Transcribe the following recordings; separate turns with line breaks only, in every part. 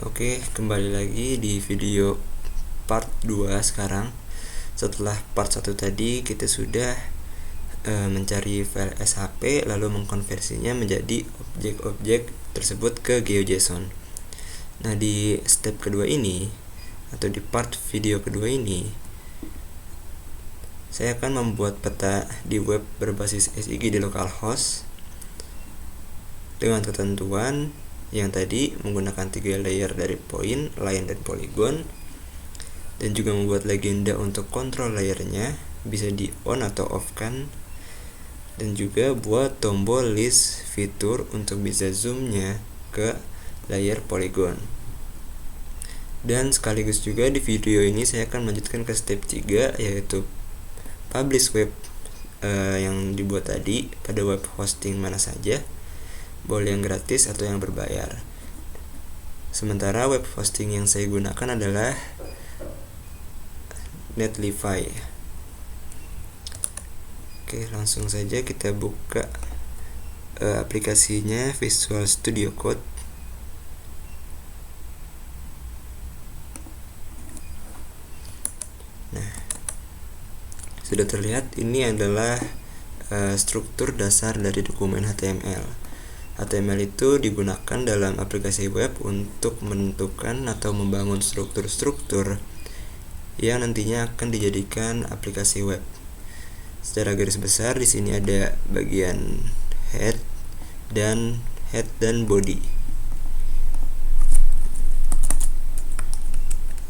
Oke, kembali lagi di video part 2 sekarang. Setelah part 1 tadi kita sudah mencari file SHP lalu mengkonversinya menjadi objek-objek tersebut ke GeoJSON. Nah, di step kedua ini atau di part video kedua ini saya akan membuat peta di web berbasis SIG di localhost dengan ketentuan yang tadi menggunakan 3 layer dari point, line, dan polygon, dan juga membuat legenda untuk kontrol layernya, bisa di on atau off kan, dan juga buat tombol list fitur untuk bisa zoomnya ke layer polygon. Dan sekaligus juga di video ini saya akan melanjutkan ke step 3, yaitu publish web yang dibuat tadi pada web hosting mana saja, boleh yang gratis atau yang berbayar. Sementara web hosting yang saya gunakan adalah Netlify. Oke, langsung saja kita buka aplikasinya, Visual Studio Code. Nah, sudah terlihat ini adalah struktur dasar dari dokumen HTML. HTML itu digunakan dalam aplikasi web untuk menentukan atau membangun struktur-struktur yang nantinya akan dijadikan aplikasi web. Secara garis besar di sini ada bagian head dan body.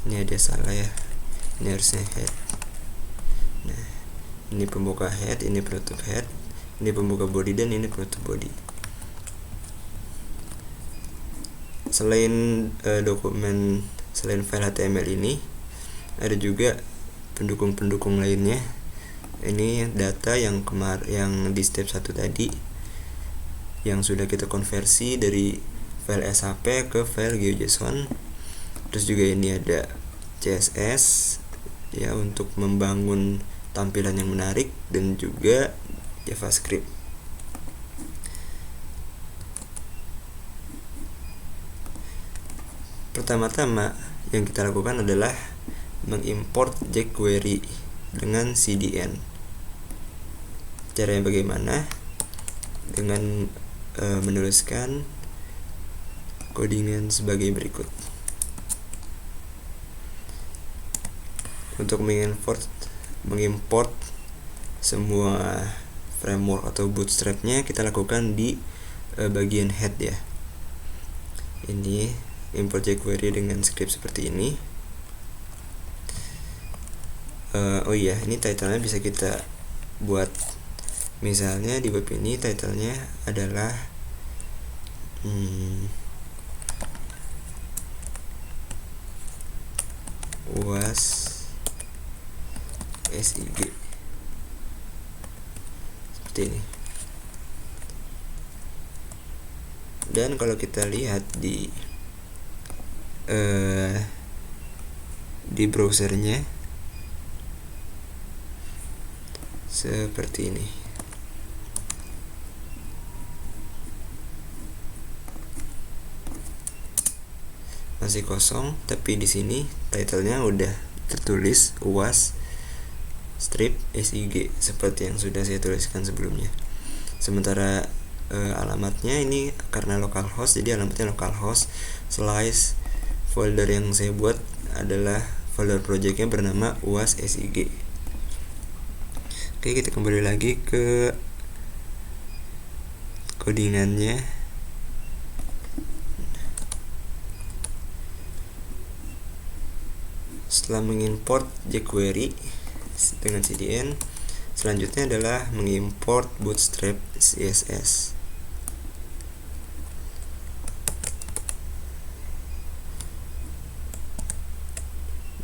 Ini ada salah ya. Ini harusnya head. Nah, ini pembuka head, ini penutup head, ini pembuka body, dan ini penutup body. Selain selain file HTML ini, ada juga pendukung-pendukung lainnya. Ini data yang di step 1 tadi yang sudah kita konversi dari file SHP ke file GeoJSON. Terus juga ini ada CSS ya untuk membangun tampilan yang menarik, dan juga JavaScript. Pertama-tama yang kita lakukan adalah mengimport jQuery dengan CDN. Caranya bagaimana? Dengan menuliskan codingan sebagai berikut. Untuk mengimport semua framework atau bootstrapnya kita lakukan di bagian head ya. Ini import jQuery dengan script seperti ini. Oh iya, ini title-nya bisa kita buat. Misalnya di web ini title-nya adalah UAS SIG seperti ini. Dan kalau kita lihat di browsernya seperti ini. Masih kosong, tapi di sini title-nya udah tertulis UAS strip SIG seperti yang sudah saya tuliskan sebelumnya. Sementara alamatnya ini karena localhost, jadi alamatnya localhost slice folder yang saya buat adalah folder projectnya bernama UAS SIG. Oke, kita kembali lagi ke codingannya. Setelah mengimport jQuery dengan CDN, selanjutnya adalah mengimport bootstrap CSS.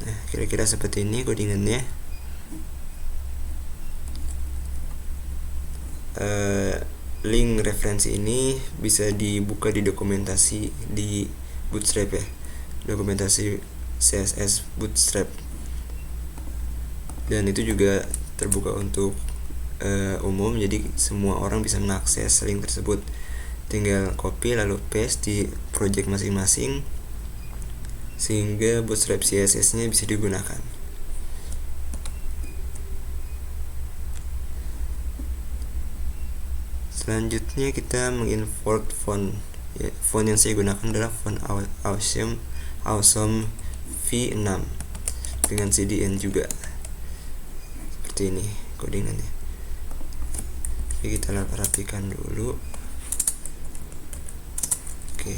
Nah, kira-kira seperti ini codingannya. Link referensi ini bisa dibuka di dokumentasi di Bootstrap ya, dokumentasi CSS Bootstrap, dan itu juga terbuka untuk umum, jadi semua orang bisa mengakses link tersebut. Tinggal copy lalu paste di project masing-masing sehingga Bootstrap CSS-nya bisa digunakan. Selanjutnya kita mengimport font. Font yang saya gunakan adalah font Awesome V6 dengan CDN juga. Seperti ini codingannya. Oke, kita rapikan dulu. Oke.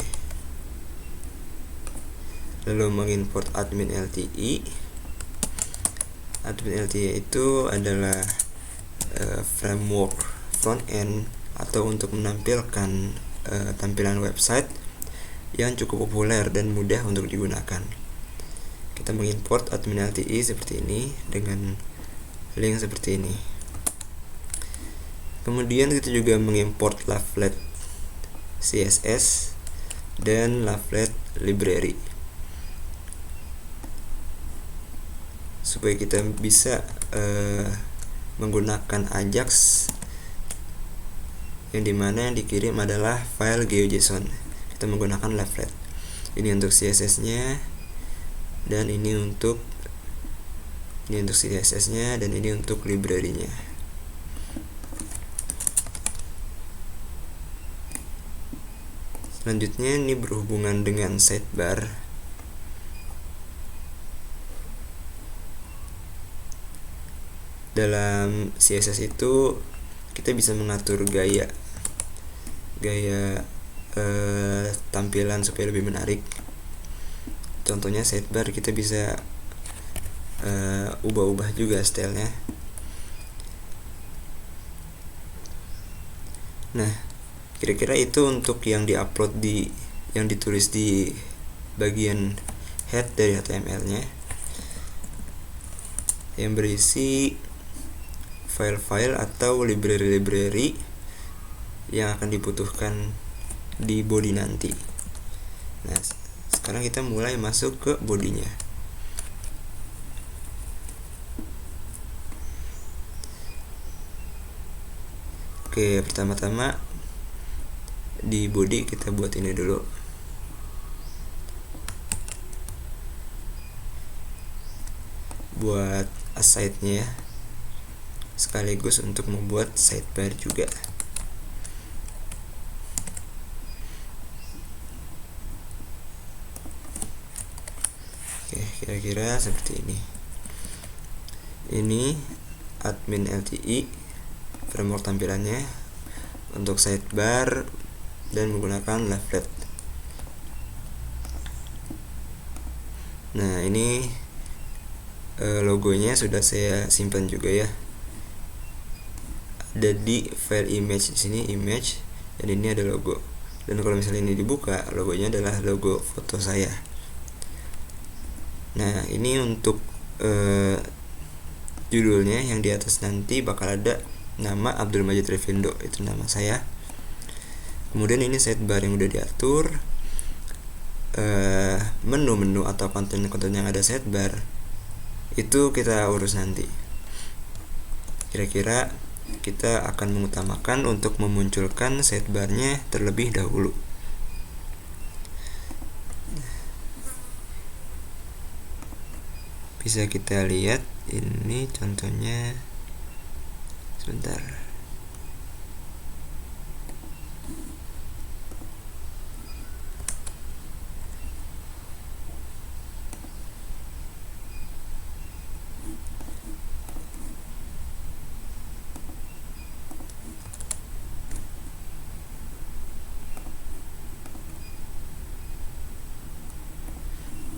Lalu mengimport admin LTE. Admin LTE itu adalah framework front end atau untuk menampilkan tampilan website yang cukup populer dan mudah untuk digunakan. Kita mengimport admin LTE seperti ini dengan link seperti ini. Kemudian kita juga mengimport Lovelet CSS dan Lovelet library supaya kita bisa menggunakan Ajax yang dimana yang dikirim adalah file GeoJSON. Kita menggunakan Lovelet. Ini untuk CSS-nya dan ini untuk CSS-nya dan ini untuk library-nya. Selanjutnya ini berhubungan dengan sidebar. Dalam CSS itu kita bisa mengatur gaya tampilan supaya lebih menarik. Contohnya sidebar kita bisa ubah-ubah juga stylenya. Nah, kira-kira itu untuk yang diupload yang ditulis di bagian head dari HTML-nya, yang berisi file-file atau library-library yang akan dibutuhkan di body nanti. Nah, sekarang kita mulai masuk ke bodinya. Oke, pertama-tama di body kita buat ini dulu. Buat aside-nya ya, sekaligus untuk membuat sidebar juga. Oke, kira-kira seperti ini. Ini admin LTE framework tampilannya untuk sidebar dan menggunakan Lovelet. Nah, ini logonya sudah saya simpan juga ya. Ada di file image, di sini image, dan ini ada logo. Dan kalau misalnya ini dibuka, logonya adalah logo foto saya. Nah, ini untuk judulnya yang di atas nanti bakal ada nama Abdul Majid Revindo, itu nama saya. Kemudian ini sidebar yang udah diatur. Menu-menu atau konten-konten yang ada sidebar itu kita urus nanti. Kira-kira kita akan mengutamakan untuk memunculkan sidebarnya terlebih dahulu. Bisa kita lihat ini contohnya. Sebentar.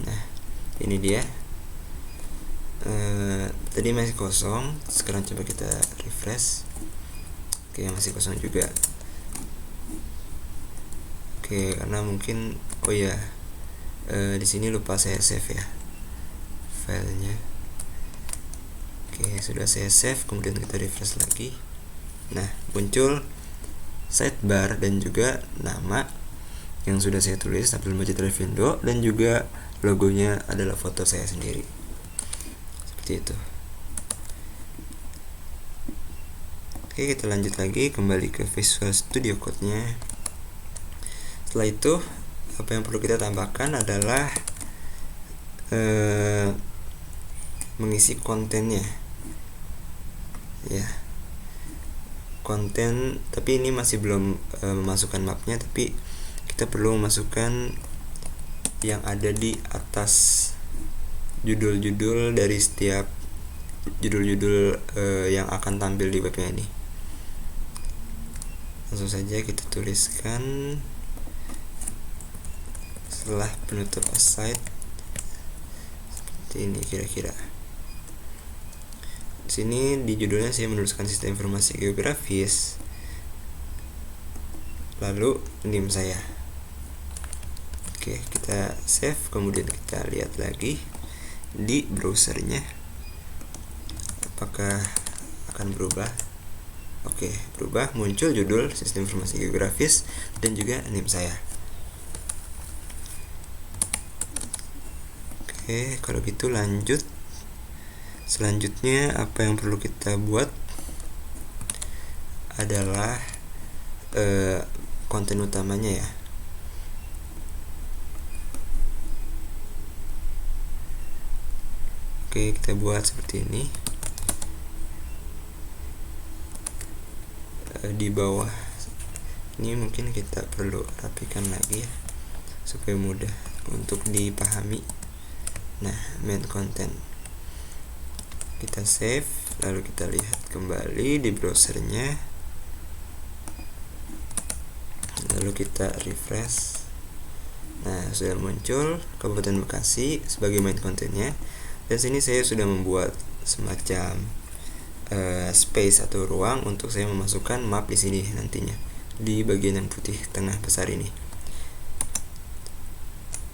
Nah, ini dia. Tadi masih kosong, sekarang coba kita refresh. Oke, masih kosong juga. Oke, karena mungkin di sini lupa saya save ya filenya. Oke, sudah saya save, kemudian kita refresh lagi. Nah, muncul sidebar dan juga nama yang sudah saya tulis, Abdul Majid Revindo, dan juga logonya adalah foto saya sendiri. Seperti itu. Oke, kita lanjut lagi, kembali ke Visual Studio Code-nya. Setelah itu, apa yang perlu kita tambahkan adalah mengisi kontennya ya, konten, tapi ini masih belum memasukkan mapnya, tapi kita perlu memasukkan yang ada di atas judul-judul dari setiap judul-judul yang akan tampil di webnya ini. Langsung saja kita tuliskan setelah penutup aside seperti ini kira-kira. Di sini di judulnya saya menuliskan sistem informasi geografis, lalu NIM saya. Oke, kita save, kemudian kita lihat lagi di browsernya apakah akan berubah. Oke, berubah, muncul judul sistem informasi geografis dan juga NIM saya. Oke, kalau gitu lanjut. Selanjutnya apa yang perlu kita buat adalah konten utamanya ya. Oke, kita buat seperti ini. Di bawah ini mungkin kita perlu rapikan lagi ya supaya mudah untuk dipahami. Nah, main content kita save, lalu kita lihat kembali di browsernya, lalu kita refresh. Nah, sudah muncul Kabupaten Bekasi sebagai main kontennya, dan sini saya sudah membuat semacam space atau ruang untuk saya memasukkan map di sini nantinya di bagian yang putih tengah besar ini.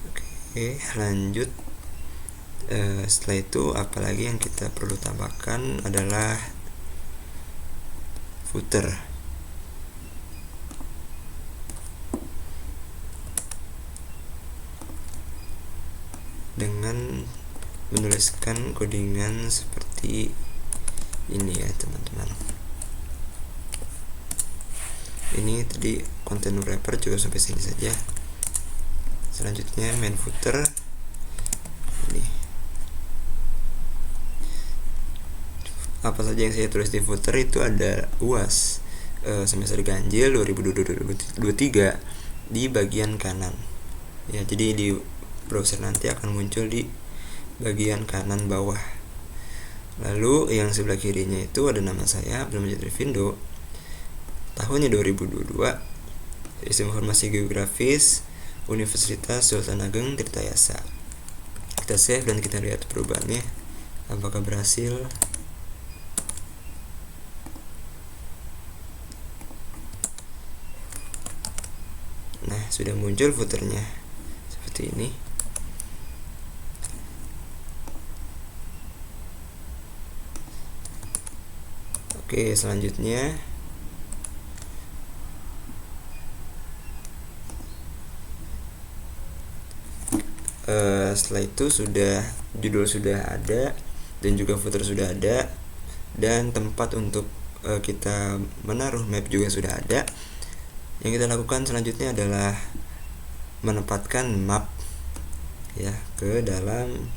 Oke, lanjut. Setelah itu apalagi yang kita perlu tambahkan adalah footer. Dengan menuliskan codingan seperti ini ya teman-teman. Ini tadi konten wrapper juga sampai sini saja. Selanjutnya main footer ini. Apa saja yang saya tulis di footer itu ada UAS semester ganjil 2023 di bagian kanan ya, jadi di browser nanti akan muncul di bagian kanan bawah. Lalu yang sebelah kirinya itu ada nama saya, Abdul Majid Rivindo, tahunnya 2022, sistem informasi geografis Universitas Sultan Ageng Tirtayasa. Kita save dan kita lihat perubahannya apakah berhasil. Nah, sudah muncul footernya seperti ini. Oke, selanjutnya setelah itu sudah judul sudah ada dan juga footer sudah ada dan tempat untuk kita menaruh map juga sudah ada. Yang kita lakukan selanjutnya adalah menempatkan map ya ke dalam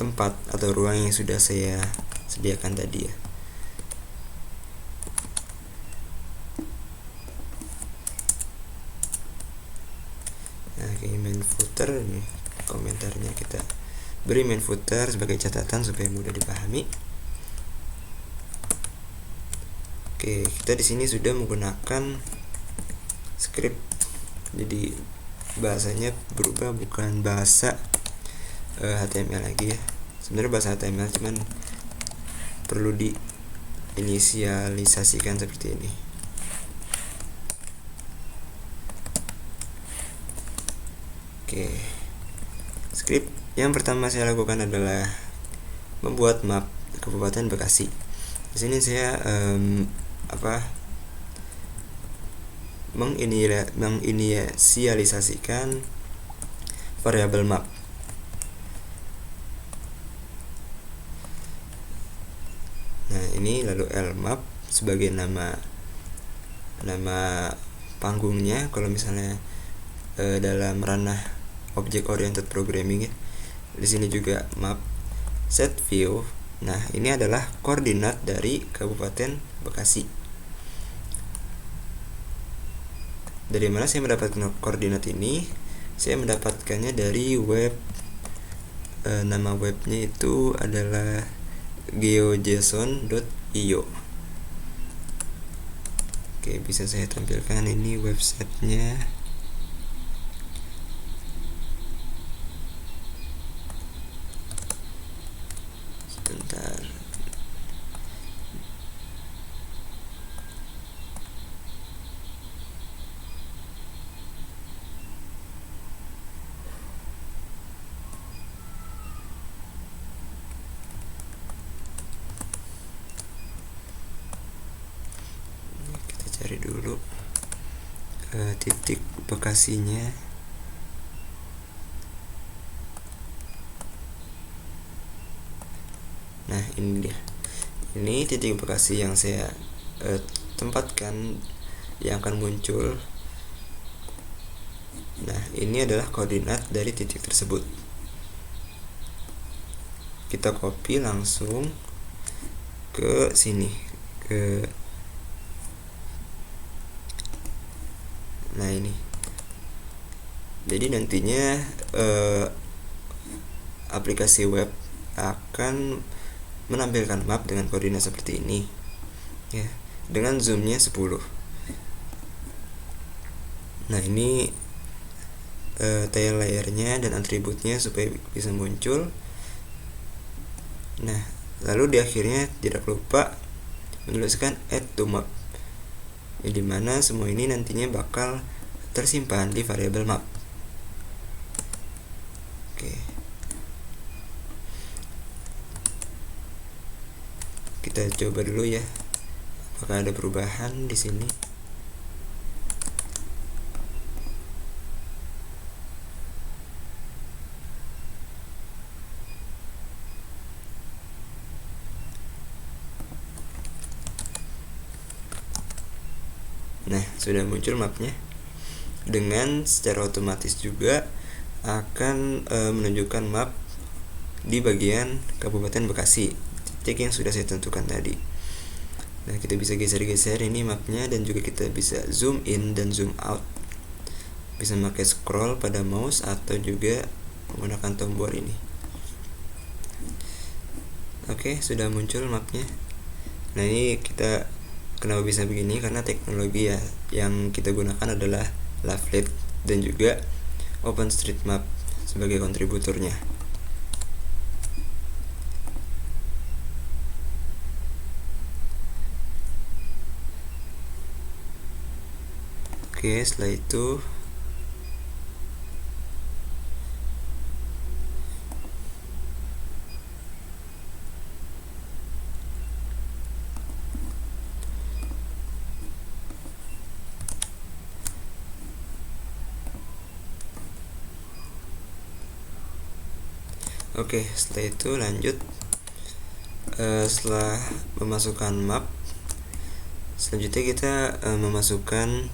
tempat atau ruang yang sudah saya sediakan tadi ya. Nah, kayak main footer ini komentarnya kita beri main footer sebagai catatan supaya mudah dipahami. Oke, kita di sini sudah menggunakan script, jadi bahasanya berubah, bukan bahasa HTML lagi ya. Sebenarnya bahasa HTML cuman perlu diinisialisasikan seperti ini. Oke, script yang pertama saya lakukan adalah membuat map Kabupaten Bekasi. Di sini saya menginisialisasikan variabel map. Nah, ini lalu lmap sebagai nama panggungnya. Kalau misalnya dalam ranah object oriented programming ya. Di sini juga map set view. Nah, ini adalah koordinat dari Kabupaten Bekasi. Dari mana saya mendapatkan koordinat ini? Saya mendapatkannya dari web. Nama webnya itu adalah geojson.io. Oke, bisa saya tampilkan ini websitenya. Sebentar. Kita cari dulu titik Bekasinya. Nah, ini dia. Ini titik Bekasi yang saya tempatkan yang akan muncul. Nah, ini adalah koordinat dari titik tersebut. Kita copy langsung ke sini, nah ini. Jadi nantinya aplikasi web akan menampilkan map dengan koordinat seperti ini ya, dengan zoomnya 10. Nah, ini tile layernya dan atributnya supaya bisa muncul. Nah, lalu di akhirnya tidak lupa menuliskan add to map, di mana semua ini nantinya bakal tersimpan di variabel map. Oke, kita coba dulu ya, apakah ada perubahan di sini. Nah, sudah muncul mapnya. Dengan secara otomatis juga akan menunjukkan map di bagian Kabupaten Bekasi, titik yang sudah saya tentukan tadi. Nah, kita bisa geser-geser ini mapnya, dan juga kita bisa zoom in dan zoom out. Bisa pakai scroll pada mouse atau juga menggunakan tombol ini. Oke, sudah muncul mapnya. Nah, ini kita kenapa bisa begini, karena teknologi ya yang kita gunakan adalah Lovelit dan juga OpenStreetMap sebagai kontributornya. Oke, setelah itu setelah itu lanjut. Setelah memasukkan map, selanjutnya kita memasukkan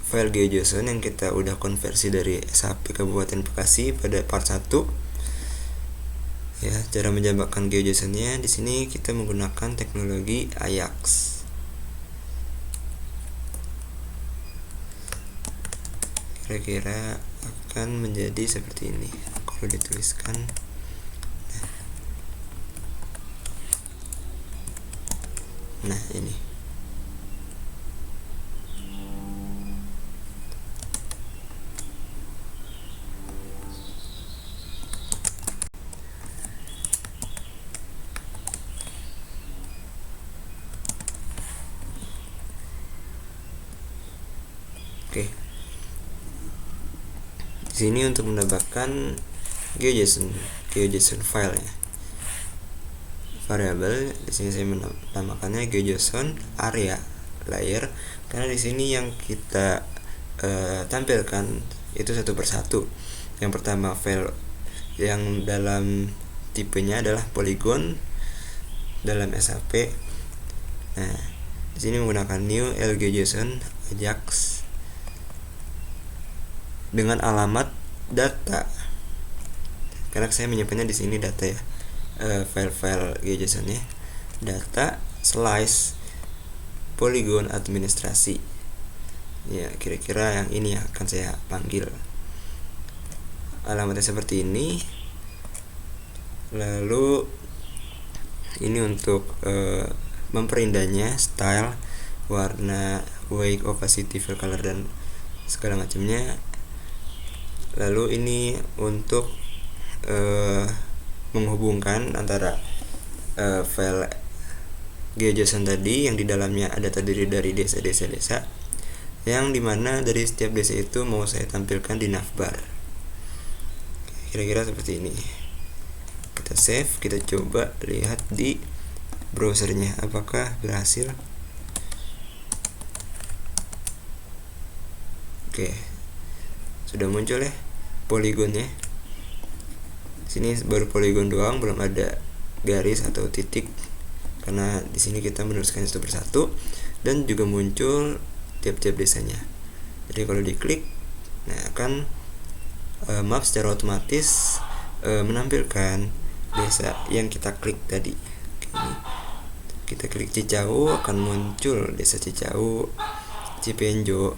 file GeoJSON yang kita udah konversi dari SAP Kabupaten Bekasi pada part 1. Ya, cara menjambakkan GeoJSON-nya di sini kita menggunakan teknologi Ajax. Kira-kira akan menjadi seperti ini kalau dituliskan. Nah, ini. Oke. Di sini untuk mendapatkan GeoJSON file-nya. Variabel di sini saya menamakannya GeoJSON area layer, karena di sini yang kita tampilkan itu satu persatu. Yang pertama file yang dalam tipenya adalah polygon dalam SAP. Nah, Di sini menggunakan new LG-JSON Ajax dengan alamat data, karena saya menyimpannya di sini data ya, file-file JSON nya, data slice polygon administrasi ya, kira-kira yang ini yang akan saya panggil. Alamatnya seperti ini. Lalu ini untuk memperindahnya, style, warna, weight, opacity, fill color, dan segala macamnya. Lalu ini untuk menghubungkan antara file GeoJSON tadi yang di dalamnya ada terdiri dari desa-desa yang dimana dari setiap desa itu mau saya tampilkan di navbar. Kira-kira seperti ini. Kita save, kita coba lihat di browsernya apakah berhasil. Oke, sudah muncul ya poligonnya. Sini baru poligon doang, belum ada garis atau titik karena di sini kita menuliskan satu persatu, dan juga muncul tiap-tiap desanya. Jadi kalau diklik, nah akan map secara otomatis menampilkan desa yang kita klik tadi. Oke, kita klik Cicau, akan muncul desa Cicau, Cipenjo,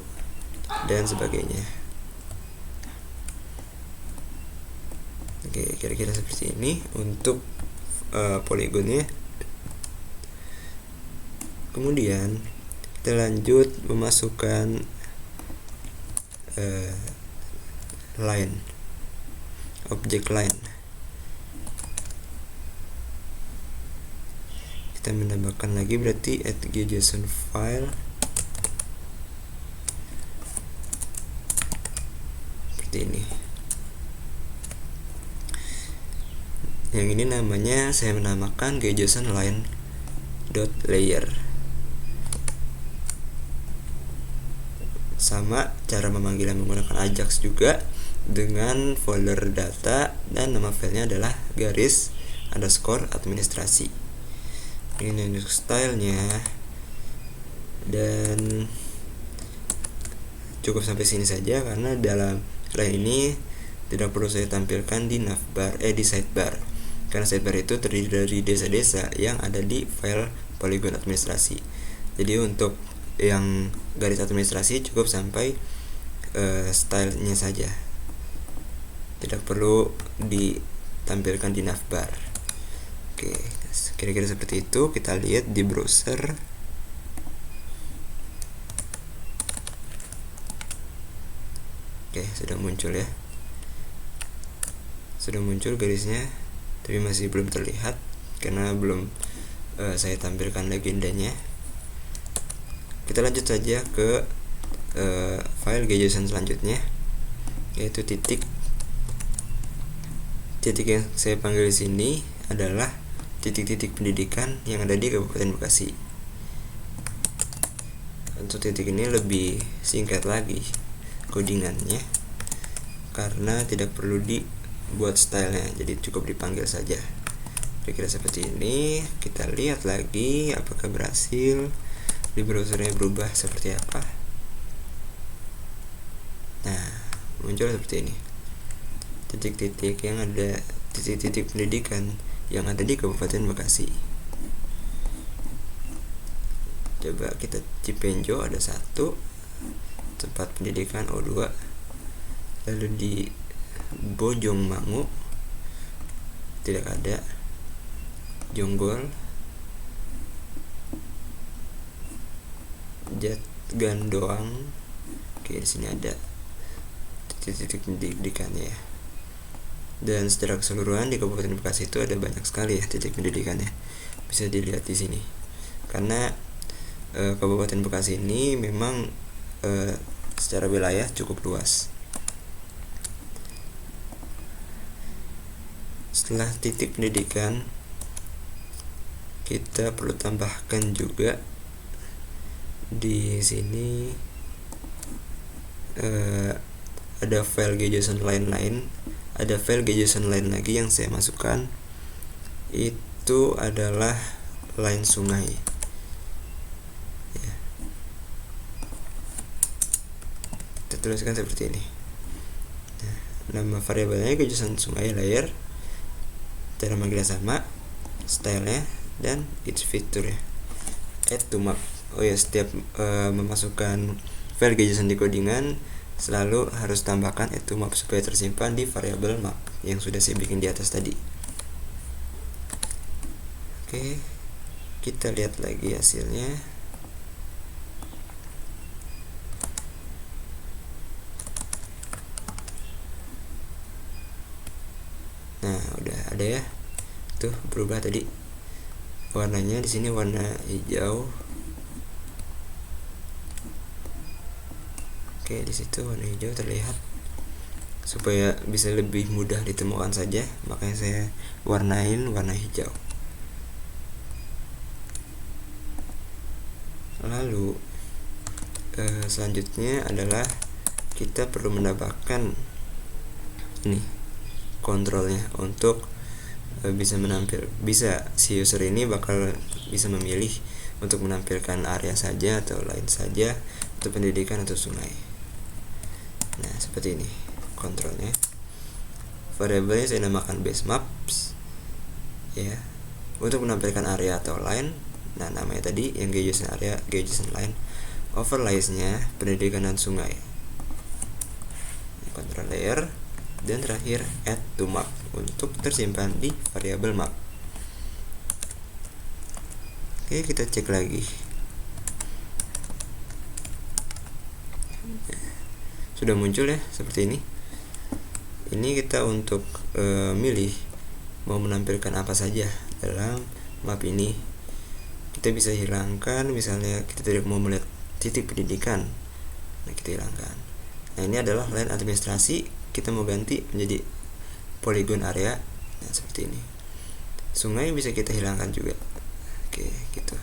dan sebagainya. Oke, kira-kira seperti ini untuk poligonnya. Kemudian kita lanjut memasukkan line, objek line. Kita menambahkan lagi berarti add GeoJSON file seperti ini. Yang ini namanya saya menamakan GeoJSON line .layer. Sama cara memanggilnya menggunakan Ajax juga, dengan folder data dan nama filenya adalah garis underscore administrasi. Ini untuk stylenya, dan cukup sampai sini saja karena dalam line ini tidak perlu saya tampilkan di navbar, di sidebar, karena sidebar itu terdiri dari desa-desa yang ada di file polygon administrasi. Jadi untuk yang garis administrasi cukup sampai stylenya saja, tidak perlu ditampilkan di navbar. Oke, kira-kira seperti itu. Kita lihat di browser. Oke, sudah muncul ya, sudah muncul garisnya, tapi masih belum terlihat karena belum saya tampilkan legendanya. Kita lanjut saja ke file GeoJSON selanjutnya, yaitu titik yang saya panggil di sini adalah titik-titik pendidikan yang ada di Kabupaten Bekasi. Untuk titik ini lebih singkat lagi codingannya karena tidak perlu dibuat stylenya, jadi cukup dipanggil saja. Kira-kira seperti ini. Kita lihat lagi apakah berhasil, di browsernya berubah seperti apa. Nah, muncul seperti ini, titik-titik yang ada, titik-titik pendidikan yang ada di Kabupaten Bekasi. Coba kita Cipenjo ada 1 tempat pendidikan O2, lalu di Bojongmangu tidak ada, Jonggol, Jatgandoang. Oke, di sini ada titik-titik pendidikannya ya. Dan secara keseluruhan di Kabupaten Bekasi itu ada banyak sekali ya titik pendidikannya. Bisa dilihat di sini. Karena Kabupaten Bekasi ini memang secara wilayah cukup luas. Setelah titik pendidikan, kita perlu tambahkan juga di sini ada file GeoJSON line lain, ada file GeoJSON lain lagi yang saya masukkan, itu adalah line sungai. tuliskan seperti ini. Nah, nama variabelnya kejusan sungai layer, cara manggilnya sama, stylenya, dan its fitur ya. Add to map. Oh ya, setiap memasukkan file kejusan di codingan selalu harus tambahkan add to map supaya tersimpan di variabel map yang sudah saya bikin di atas tadi. Oke, kita lihat lagi hasilnya. Nah, udah ada ya. Tuh berubah tadi. Warnanya di sini warna hijau. Oke, di situ warna hijau terlihat. Supaya bisa lebih mudah ditemukan saja, makanya saya warnain warna hijau. Lalu selanjutnya adalah kita perlu menambahkan ini kontrolnya untuk bisa si user ini bakal bisa memilih untuk menampilkan area saja atau lain saja untuk pendidikan atau sungai. Nah, seperti ini kontrolnya. Variabelnya saya namakan base maps ya, untuk menampilkan area atau line. Nah, namanya tadi yang geoJSON area, geoJSON line. Overlays-nya pendidikan dan sungai. Control layer. Dan terakhir add to map untuk tersimpan di variabel map. Oke, kita cek lagi. Sudah muncul ya seperti ini. Ini kita untuk milih mau menampilkan apa saja dalam map ini. Kita bisa hilangkan, misalnya kita tidak mau melihat titik pendidikan. Nah, kita hilangkan. Nah, ini adalah line administrasi. Kita mau ganti menjadi polygon area. Nah, seperti ini. Sungai bisa kita hilangkan juga. Oke, gitu.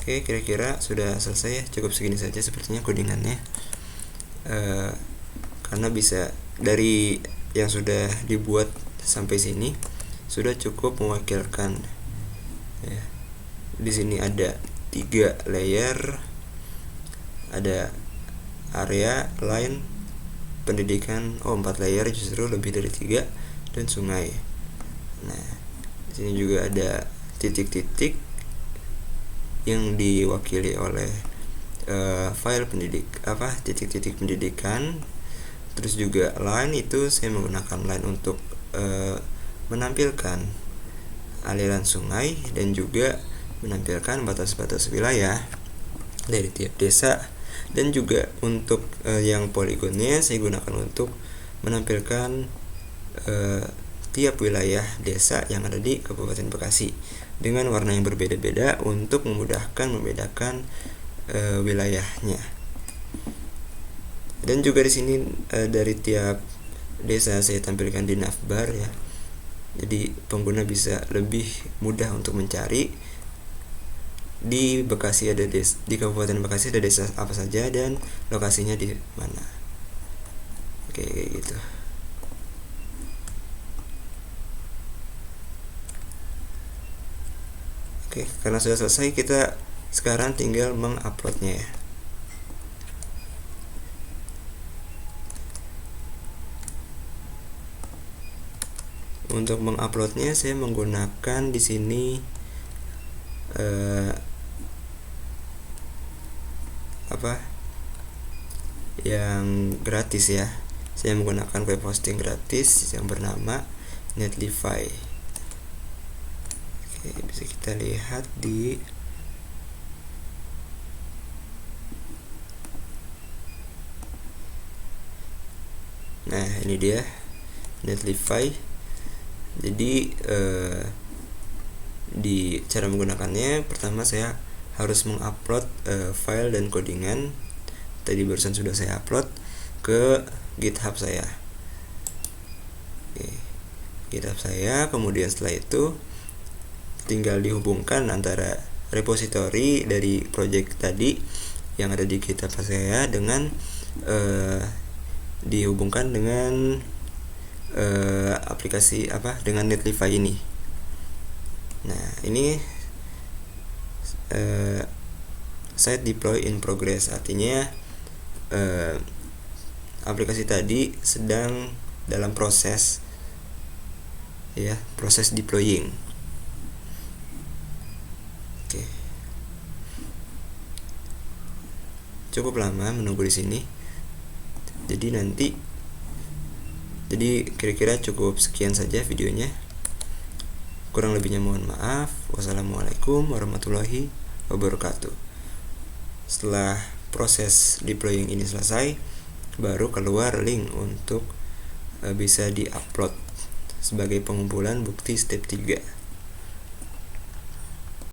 Oke, kira-kira sudah selesai ya. Cukup segini saja sepertinya codingannya. Karena bisa dari yang sudah dibuat sampai sini sudah cukup mewakilkan ya. Di sini ada 3 layer, ada area, line, pendidikan. 4 layer, justru lebih dari 3, dan sungai. Nah, di sini juga ada titik-titik yang diwakili oleh file titik-titik pendidikan. Terus juga line, itu saya menggunakan line untuk menampilkan aliran sungai dan juga menampilkan batas-batas wilayah dari tiap desa. Dan juga untuk yang poligonnya saya gunakan untuk menampilkan tiap wilayah desa yang ada di Kabupaten Bekasi dengan warna yang berbeda-beda untuk memudahkan membedakan wilayahnya. Dan juga di sini dari tiap desa saya tampilkan di navbar ya. Jadi pengguna bisa lebih mudah untuk mencari di Bekasi ada di Kabupaten Bekasi ada desa apa saja dan lokasinya di mana. Oke, kayak gitu. Oke, karena sudah selesai, kita sekarang tinggal menguploadnya ya. Untuk menguploadnya saya menggunakan di sini yang gratis ya. Saya menggunakan web hosting gratis yang bernama Netlify. Oke, bisa kita lihat di nah, ini dia Netlify. Jadi di cara menggunakannya, pertama saya harus mengupload file dan codingan. Tadi barusan sudah saya upload ke GitHub saya. Oke, GitHub saya. Kemudian setelah itu tinggal dihubungkan antara repository dari project tadi yang ada di GitHub saya dengan dihubungkan dengan aplikasi dengan Netlify ini. Nah, ini site deploy in progress, artinya aplikasi tadi sedang dalam proses deploying. Oke. Cukup lama menunggu di sini. Jadi kira-kira cukup sekian saja videonya. Kurang lebihnya mohon maaf. Wassalamualaikum warahmatullahi wabarakatuh. Setelah proses deploying ini selesai, baru keluar link untuk bisa di-upload sebagai pengumpulan bukti step 3.